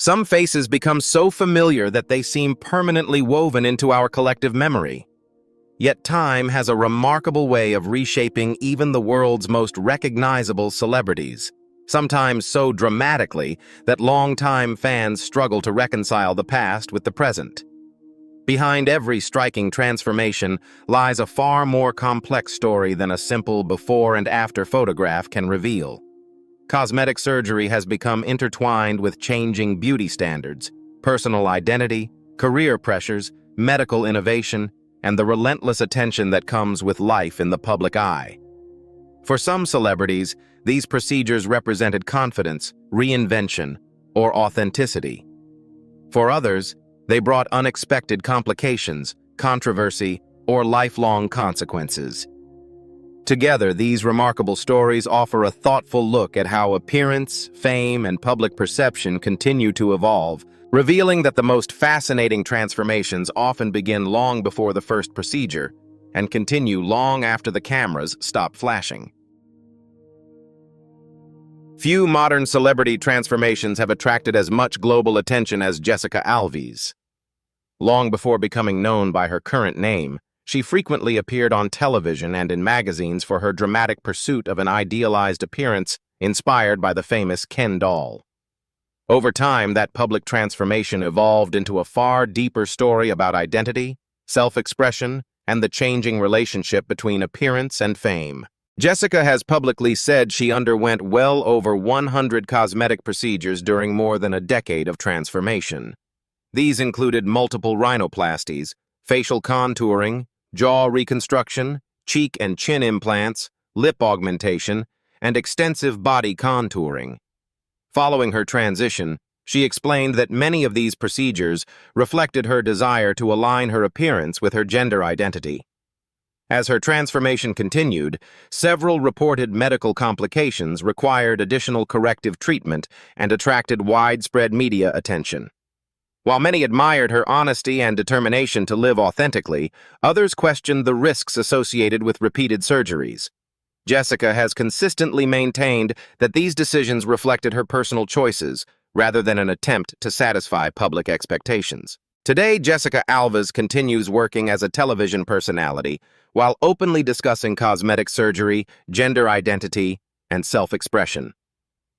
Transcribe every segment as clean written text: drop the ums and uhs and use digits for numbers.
Some faces become so familiar that they seem permanently woven into our collective memory. Yet time has a remarkable way of reshaping even the world's most recognizable celebrities, sometimes so dramatically that longtime fans struggle to reconcile the past with the present. Behind every striking transformation lies a far more complex story than a simple before and after photograph can reveal. Cosmetic surgery has become intertwined with changing beauty standards, personal identity, career pressures, medical innovation, and the relentless attention that comes with life in the public eye. For some celebrities, these procedures represented confidence, reinvention, or authenticity. For others, they brought unexpected complications, controversy, or lifelong consequences. Together, these remarkable stories offer a thoughtful look at how appearance, fame, and public perception continue to evolve, revealing that the most fascinating transformations often begin long before the first procedure and continue long after the cameras stop flashing. Few modern celebrity transformations have attracted as much global attention as Jedlicka Alves. Long before becoming known by her current name, she frequently appeared on television and in magazines for her dramatic pursuit of an idealized appearance inspired by the famous Ken doll. Over time, that public transformation evolved into a far deeper story about identity, self-expression, and the changing relationship between appearance and fame. Jedlicka has publicly said she underwent well over 100 cosmetic procedures during more than a decade of transformation. These included multiple rhinoplasties, facial contouring, jaw reconstruction, cheek and chin implants, lip augmentation, and extensive body contouring. Following her transition, she explained that many of these procedures reflected her desire to align her appearance with her gender identity. As her transformation continued, several reported medical complications required additional corrective treatment and attracted widespread media attention. While many admired her honesty and determination to live authentically, others questioned the risks associated with repeated surgeries. Jedlicka has consistently maintained that these decisions reflected her personal choices, rather than an attempt to satisfy public expectations. Today, Jedlicka Alves continues working as a television personality, while openly discussing cosmetic surgery, gender identity, and self-expression.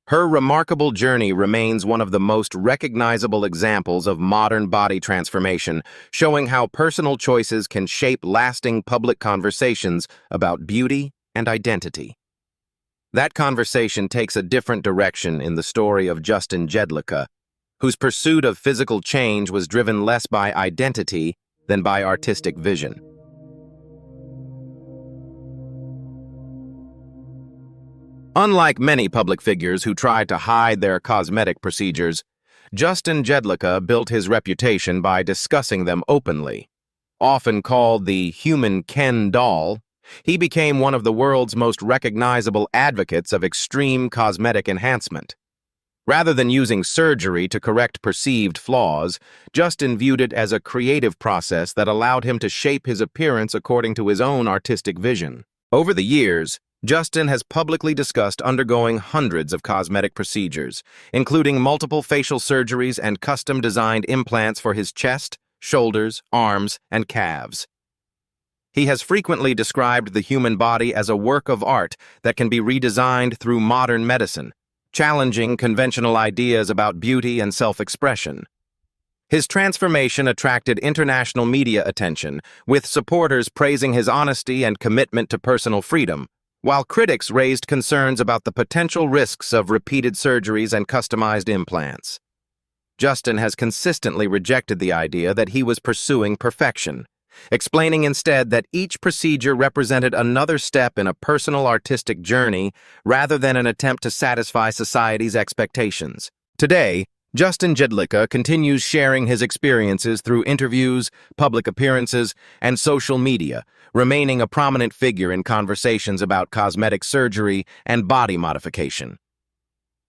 Her remarkable journey remains one of the most recognizable examples of modern body transformation, showing how personal choices can shape lasting public conversations about beauty and identity. That conversation takes a different direction in the story of Jedlicka, whose pursuit of physical change was driven less by identity than by artistic vision. Unlike many public figures who tried to hide their cosmetic procedures, Jedlicka built his reputation by discussing them openly. Often called the human Ken doll, he became one of the world's most recognizable advocates of extreme cosmetic enhancement. Rather than using surgery to correct perceived flaws, Justin viewed it as a creative process that allowed him to shape his appearance according to his own artistic vision. Over the years, Justin has publicly discussed undergoing hundreds of cosmetic procedures, including multiple facial surgeries and custom-designed implants for his chest, shoulders, arms, and calves. He has frequently described the human body as a work of art that can be redesigned through modern medicine, challenging conventional ideas about beauty and self-expression. His transformation attracted international media attention, with supporters praising his honesty and commitment to personal freedom, while critics raised concerns about the potential risks of repeated surgeries and customized implants. Justin has consistently rejected the idea that he was pursuing perfection, explaining instead that each procedure represented another step in a personal artistic journey rather than an attempt to satisfy society's expectations. Today, Jedlicka continues sharing his experiences through interviews, public appearances, and social media, remaining a prominent figure in conversations about cosmetic surgery and body modification.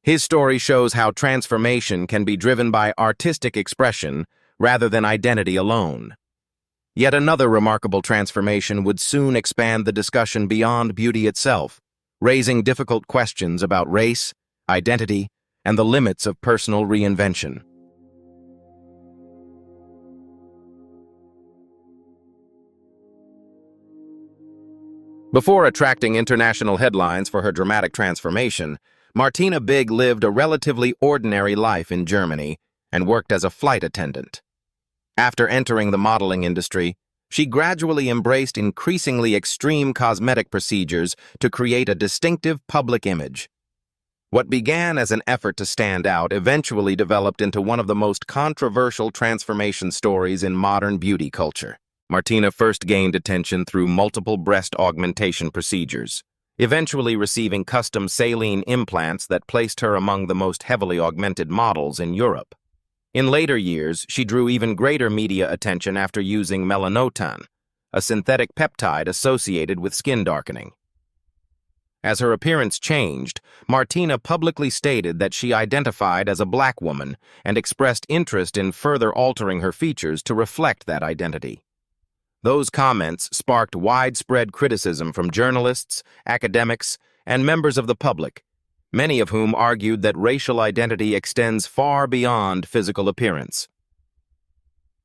His story shows how transformation can be driven by artistic expression rather than identity alone. Yet another remarkable transformation would soon expand the discussion beyond beauty itself, raising difficult questions about race, identity, and the limits of personal reinvention. Before attracting international headlines for her dramatic transformation, Martina Big lived a relatively ordinary life in Germany and worked as a flight attendant. After entering the modeling industry, she gradually embraced increasingly extreme cosmetic procedures to create a distinctive public image. What began as an effort to stand out eventually developed into one of the most controversial transformation stories in modern beauty culture. Martina first gained attention through multiple breast augmentation procedures, eventually receiving custom saline implants that placed her among the most heavily augmented models in Europe. In later years, she drew even greater media attention after using melanotan, a synthetic peptide associated with skin darkening. As her appearance changed, Martina publicly stated that she identified as a black woman and expressed interest in further altering her features to reflect that identity. Those comments sparked widespread criticism from journalists, academics, and members of the public, many of whom argued that racial identity extends far beyond physical appearance.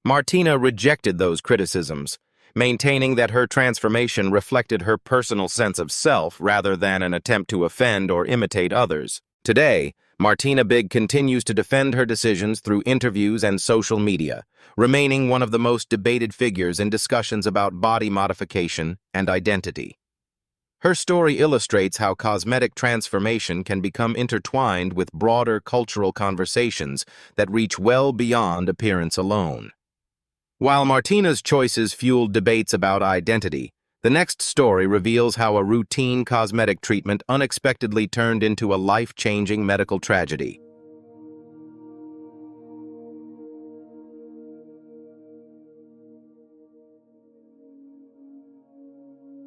Martina rejected those criticisms, maintaining that her transformation reflected her personal sense of self rather than an attempt to offend or imitate others. Today, Martina Big continues to defend her decisions through interviews and social media, remaining one of the most debated figures in discussions about body modification and identity. Her story illustrates how cosmetic transformation can become intertwined with broader cultural conversations that reach well beyond appearance alone. While Martina's choices fueled debates about identity, the next story reveals how a routine cosmetic treatment unexpectedly turned into a life-changing medical tragedy.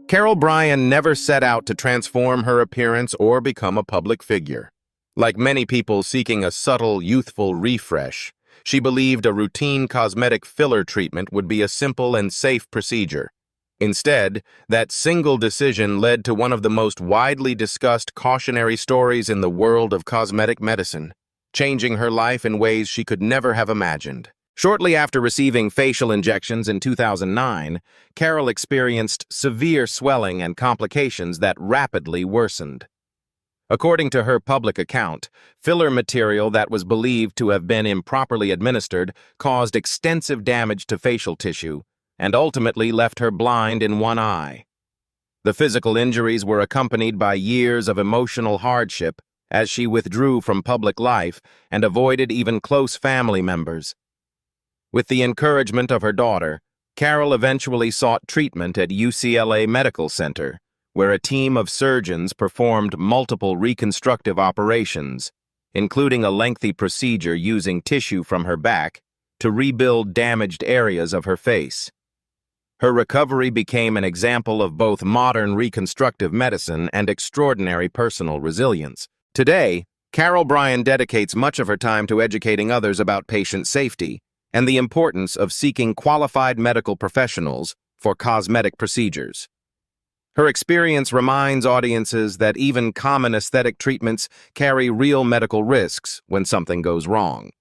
Carol Bryan never set out to transform her appearance or become a public figure. Like many people seeking a subtle, youthful refresh, she believed a routine cosmetic filler treatment would be a simple and safe procedure. Instead, that single decision led to one of the most widely discussed cautionary stories in the world of cosmetic medicine, changing her life in ways she could never have imagined. Shortly after receiving facial injections in 2009, Carol experienced severe swelling and complications that rapidly worsened. According to her public account, filler material that was believed to have been improperly administered caused extensive damage to facial tissue and ultimately left her blind in one eye. The physical injuries were accompanied by years of emotional hardship as she withdrew from public life and avoided even close family members. With the encouragement of her daughter, Carol eventually sought treatment at UCLA Medical Center, where a team of surgeons performed multiple reconstructive operations, including a lengthy procedure using tissue from her back to rebuild damaged areas of her face. Her recovery became an example of both modern reconstructive medicine and extraordinary personal resilience. Today, Carol Bryan dedicates much of her time to educating others about patient safety and the importance of seeking qualified medical professionals for cosmetic procedures. Her experience reminds audiences that even common aesthetic treatments carry real medical risks when something goes wrong.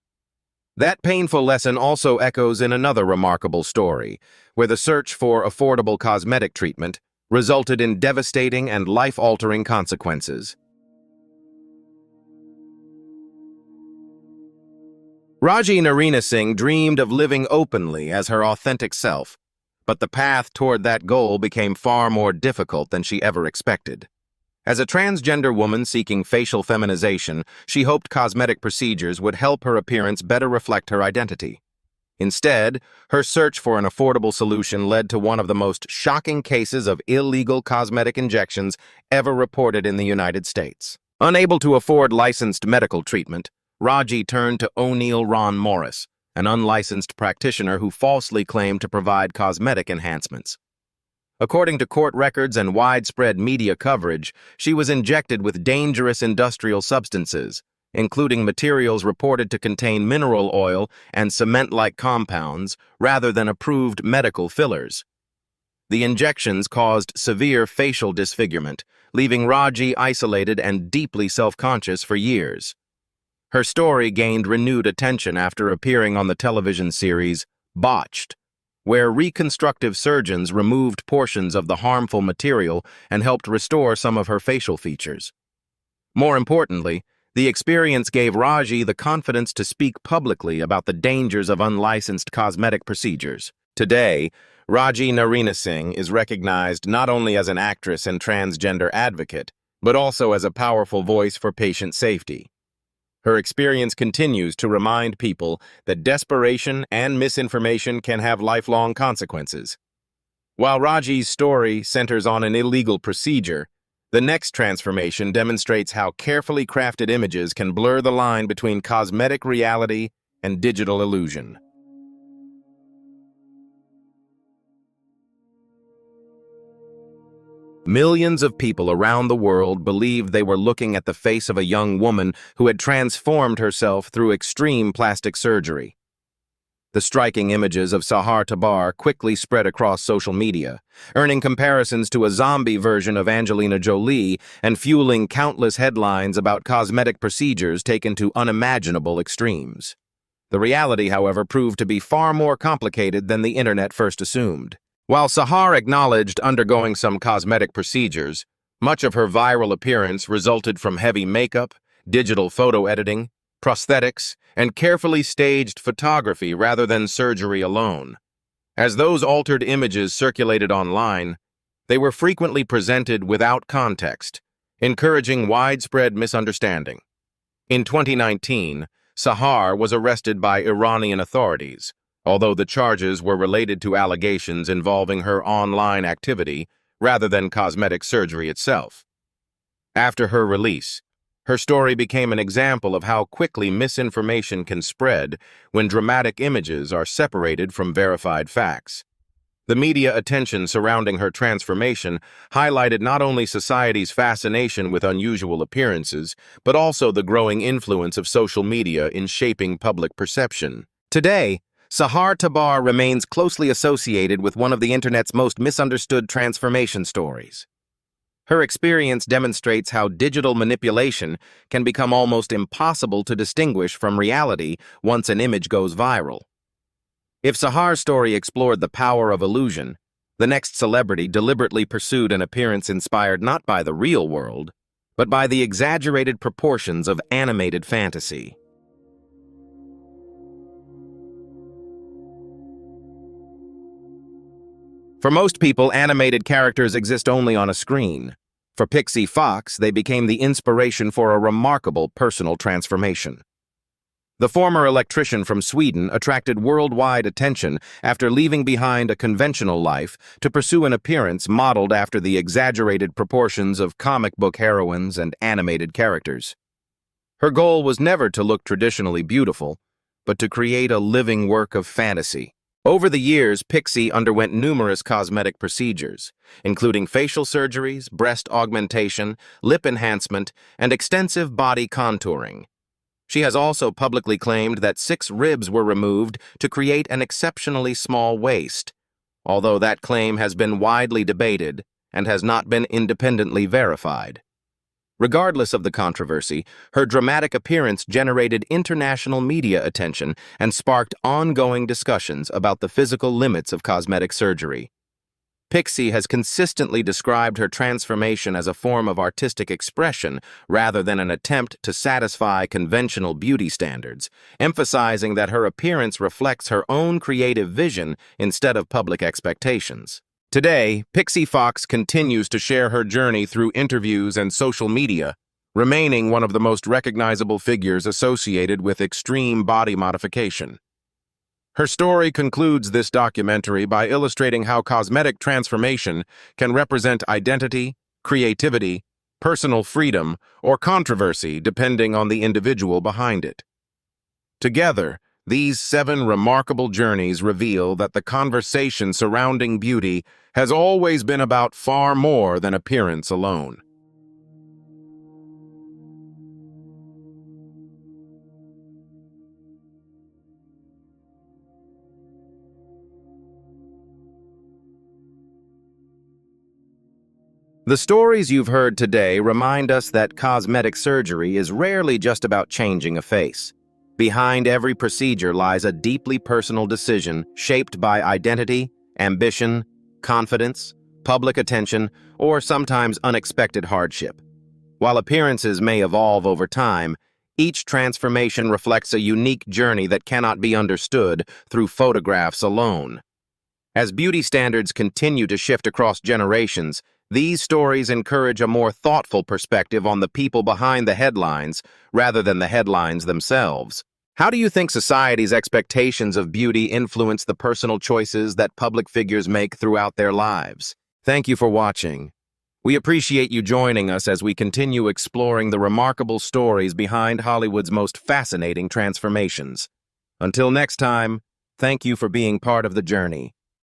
That painful lesson also echoes in another remarkable story, where the search for affordable cosmetic treatment resulted in devastating and life-altering consequences. Raji Narina Singh dreamed of living openly as her authentic self, but the path toward that goal became far more difficult than she ever expected. As a transgender woman seeking facial feminization, she hoped cosmetic procedures would help her appearance better reflect her identity. Instead, her search for an affordable solution led to one of the most shocking cases of illegal cosmetic injections ever reported in the United States. Unable to afford licensed medical treatment, Raji turned to O'Neill Ron Morris, an unlicensed practitioner who falsely claimed to provide cosmetic enhancements. According to court records and widespread media coverage, she was injected with dangerous industrial substances, including materials reported to contain mineral oil and cement-like compounds rather than approved medical fillers. The injections caused severe facial disfigurement, leaving Raji isolated and deeply self-conscious for years. Her story gained renewed attention after appearing on the television series Botched, where reconstructive surgeons removed portions of the harmful material and helped restore some of her facial features. More importantly, the experience gave Raji the confidence to speak publicly about the dangers of unlicensed cosmetic procedures. Today, Raji Narina Singh is recognized not only as an actress and transgender advocate, but also as a powerful voice for patient safety. Her experience continues to remind people that desperation and misinformation can have lifelong consequences. While Raji's story centers on an illegal procedure, the next transformation demonstrates how carefully crafted images can blur the line between cosmetic reality and digital illusion. Millions of people around the world believed they were looking at the face of a young woman who had transformed herself through extreme plastic surgery. The striking images of Sahar Tabar quickly spread across social media, earning comparisons to a zombie version of Angelina Jolie and fueling countless headlines about cosmetic procedures taken to unimaginable extremes. The reality, however, proved to be far more complicated than the internet first assumed. While Sahar acknowledged undergoing some cosmetic procedures, much of her viral appearance resulted from heavy makeup, digital photo editing, prosthetics, and carefully staged photography rather than surgery alone. As those altered images circulated online, they were frequently presented without context, encouraging widespread misunderstanding. In 2019, Sahar was arrested by Iranian authorities, although the charges were related to allegations involving her online activity rather than cosmetic surgery itself. After her release, her story became an example of how quickly misinformation can spread when dramatic images are separated from verified facts. The media attention surrounding her transformation highlighted not only society's fascination with unusual appearances, but also the growing influence of social media in shaping public perception. Today, Sahar Tabar remains closely associated with one of the internet's most misunderstood transformation stories. Her experience demonstrates how digital manipulation can become almost impossible to distinguish from reality once an image goes viral. If Sahar's story explored the power of illusion, the next celebrity deliberately pursued an appearance inspired not by the real world, but by the exaggerated proportions of animated fantasy. For most people, animated characters exist only on a screen. For Pixie Fox, they became the inspiration for a remarkable personal transformation. The former electrician from Sweden attracted worldwide attention after leaving behind a conventional life to pursue an appearance modeled after the exaggerated proportions of comic book heroines and animated characters. Her goal was never to look traditionally beautiful, but to create a living work of fantasy. Over the years, Pixie underwent numerous cosmetic procedures, including facial surgeries, breast augmentation, lip enhancement, and extensive body contouring. She has also publicly claimed that 6 ribs were removed to create an exceptionally small waist, although that claim has been widely debated and has not been independently verified. Regardless of the controversy, her dramatic appearance generated international media attention and sparked ongoing discussions about the physical limits of cosmetic surgery. Pixie has consistently described her transformation as a form of artistic expression rather than an attempt to satisfy conventional beauty standards, emphasizing that her appearance reflects her own creative vision instead of public expectations. Today, Pixie Fox continues to share her journey through interviews and social media, remaining one of the most recognizable figures associated with extreme body modification. Her story concludes this documentary by illustrating how cosmetic transformation can represent identity, creativity, personal freedom, or controversy depending on the individual behind it. Together, these 7 remarkable journeys reveal that the conversation surrounding beauty has always been about far more than appearance alone. The stories you've heard today remind us that cosmetic surgery is rarely just about changing a face. Behind every procedure lies a deeply personal decision shaped by identity, ambition, confidence, public attention, or sometimes unexpected hardship. While appearances may evolve over time, each transformation reflects a unique journey that cannot be understood through photographs alone. As beauty standards continue to shift across generations, these stories encourage a more thoughtful perspective on the people behind the headlines rather than the headlines themselves. How do you think society's expectations of beauty influence the personal choices that public figures make throughout their lives? Thank you for watching. We appreciate you joining us as we continue exploring the remarkable stories behind Hollywood's most fascinating transformations. Until next time, thank you for being part of the journey.